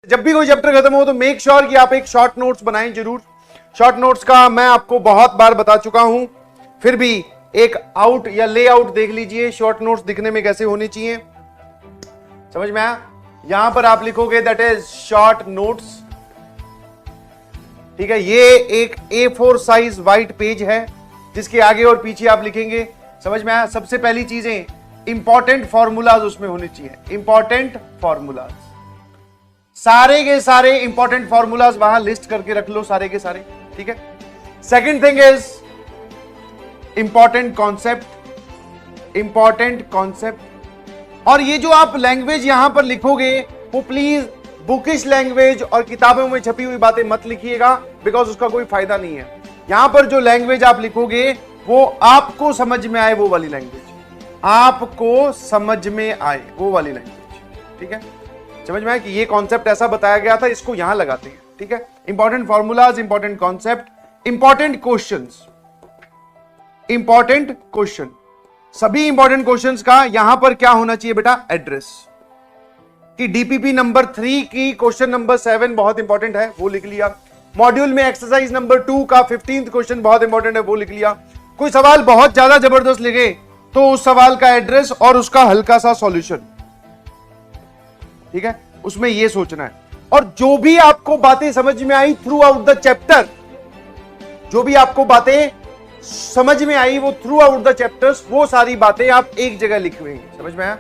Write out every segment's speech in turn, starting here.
जब भी कोई चैप्टर खत्म हो तो मेक श्योर कि आप एक शॉर्ट नोट्स बनाएं जरूर। शॉर्ट नोट्स का मैं आपको बहुत बार बता चुका हूं, फिर भी एक आउट या लेआउट देख लीजिए शॉर्ट नोट्स दिखने में कैसे होने चाहिए। समझ में आया? यहां पर आप लिखोगे दैट इज शॉर्ट नोट्स, ठीक है। ये एक A4 साइज व्हाइट पेज है जिसके आगे और पीछे आप लिखेंगे। समझ में आया? सबसे पहली चीजें इंपॉर्टेंट फॉर्मूलाज उसमें होने चाहिए। इंपॉर्टेंट फॉर्मूलाज, सारे के सारे इंपॉर्टेंट फॉर्मूलाज वहां लिस्ट करके रख लो, सारे के सारे, ठीक है। Second thing is important concept, important concept. और ये जो आप लैंग्वेज यहां पर लिखोगे वो प्लीज बुकिश लैंग्वेज और किताबों में छपी हुई बातें मत लिखिएगा, बिकॉज उसका कोई फायदा नहीं है। यहां पर जो लैंग्वेज आप लिखोगे वो आपको समझ में आए, वो वाली लैंग्वेज, आपको समझ में आए वो वाली लैंग्वेज, ठीक है। समझ में आए कि ये कॉन्सेप्ट ऐसा बताया गया था, इसको यहां लगाते हैं, ठीक है। Important formulas, important concept, important questions, important question. सभी इंपॉर्टेंट क्वेश्चंस का यहां पर क्या होना चाहिए बेटा? एड्रेस। कि डीपीपी नंबर 3 की क्वेश्चन नंबर 7 बहुत इंपॉर्टेंट है, वो लिख लिया। मॉड्यूल में एक्सरसाइज नंबर 2 का 15th क्वेश्चन बहुत इंपॉर्टेंट है, वो लिख लिया। कोई सवाल बहुत ज्यादा जबरदस्त लिखे तो उस सवाल का एड्रेस और उसका हल्का सा सॉल्यूशन, ठीक है, उसमें यह सोचना है। और जो भी आपको बातें समझ में आई थ्रू आउट द चैप्टर, जो भी आपको बातें समझ में आई वो थ्रू आउट द चैप्टर्स, वो सारी बातें आप एक जगह लिखेंगे। समझ में आया?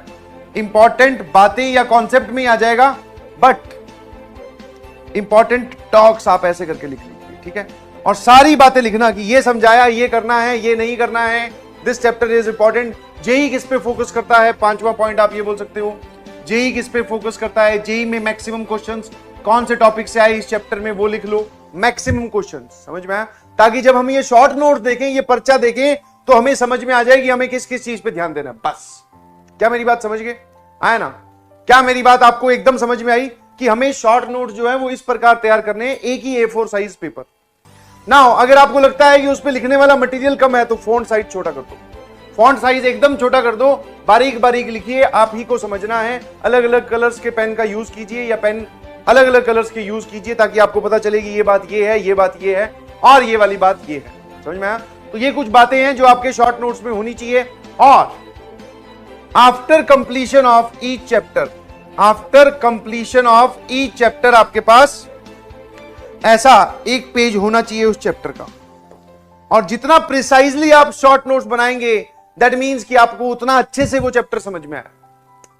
इंपॉर्टेंट बातें या कॉन्सेप्ट में आ जाएगा, बट इंपॉर्टेंट टॉक्स आप ऐसे करके लिख लीजिए, ठीक है। और सारी बातें लिखना कि ये समझाया, ये करना है, ये नहीं करना है, this chapter is important. JEE किस पे फोकस करता है, 5वां पॉइंट आप ये बोल सकते हो। जेई किस पे फोकस करता है, जेई में मैक्सिमम क्वेश्चंस कौन से टॉपिक से आए इस चैप्टर में, वो लिख लो, मैक्सिमम क्वेश्चंस। समझ में आया? ताकि जब हम ये शॉर्ट नोट देखें, ये पर्चा देखें, तो हमें समझ में आ जाए कि हमें किस किस चीज पे ध्यान देना है। बस, क्या मेरी बात समझ गए? आया ना? क्या मेरी बात आपको एकदम समझ में आई कि हमें शॉर्ट नोट जो है वो इस प्रकार तैयार करने हैं, एक ही A4 साइज पेपर। नाउ अगर आपको लगता है कि उस पे लिखने वाला मटेरियल कम है तो फॉन्ट साइज छोटा कर दो, फॉन्ट साइज एकदम छोटा कर दो, बारीक बारीक लिखिए, आप ही को समझना है। अलग अलग कलर्स के पेन का यूज कीजिए या पेन अलग अलग कलर्स के यूज कीजिए, ताकि आपको पता चले कि ये बात ये है, ये बात ये है और ये वाली बात ये है। समझ में आया? तो ये कुछ बातें हैं जो आपके शॉर्ट नोट्स में होनी चाहिए। और after completion of each chapter, after completion of each chapter आपके पास ऐसा एक पेज होना चाहिए उस चैप्टर का। और जितना प्रिसाइजली आप शॉर्ट नोट्स बनाएंगे, दैट मींस कि आपको उतना अच्छे से वो चैप्टर समझ में आया,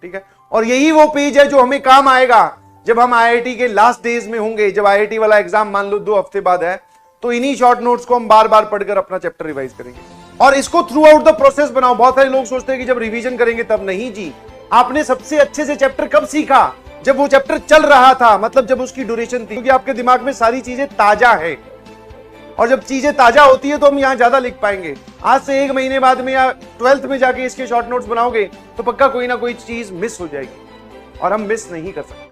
ठीक है। और यही वो पेज है जो हमें काम आएगा जब हम आईआईटी के लास्ट डेज में होंगे। जब आईआईटी वाला एग्जाम मान लो 2 हफ्ते बाद है, तो इन्हीं शॉर्ट नोट्स को हम बार बार पढ़कर अपना चैप्टर रिवाइज करेंगे। और इसको थ्रू आउट द प्रोसेस बनाओ। बहुत सारे लोग सोचते हैं कि जब रिवीजन करेंगे तब, नहीं जी। आपने सबसे अच्छे से चैप्टर कब सीखा? जब वो चैप्टर चल रहा था, मतलब जब उसकी ड्यूरेशन थी, क्योंकि आपके दिमाग में सारी चीजें ताजा है। और जब चीजें ताजा होती है तो हम यहां ज्यादा लिख पाएंगे। आज से 1 महीने बाद में या 12th में जाके इसके शॉर्ट नोट्स बनाओगे तो पक्का कोई ना कोई चीज मिस हो जाएगी, और हम मिस नहीं कर सकते।